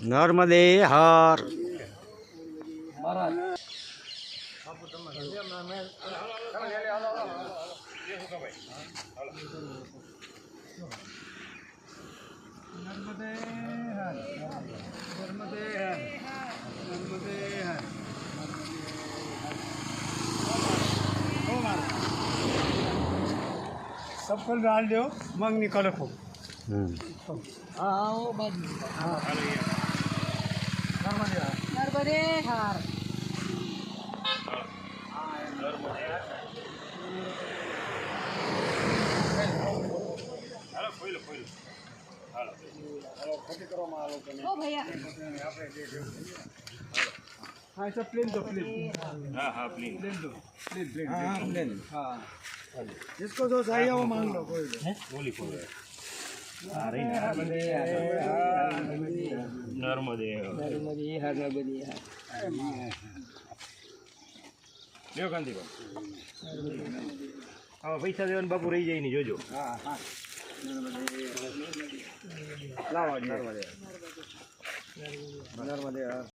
નર્મદે હર सबको डाल दो मंग निकलो खूब नर्मदे हर ओ भैया हाँ सब प्लेन दो प्लेन हाँ प्लेन दो प्लेन हाँ जिसको जो चाहिए वो मांग लो कोई નર્મદે લ્યો કાંતિભાઈ આમાં પૈસા દેવાનું બાપુ રહી જાય ને જોજો नर्मदे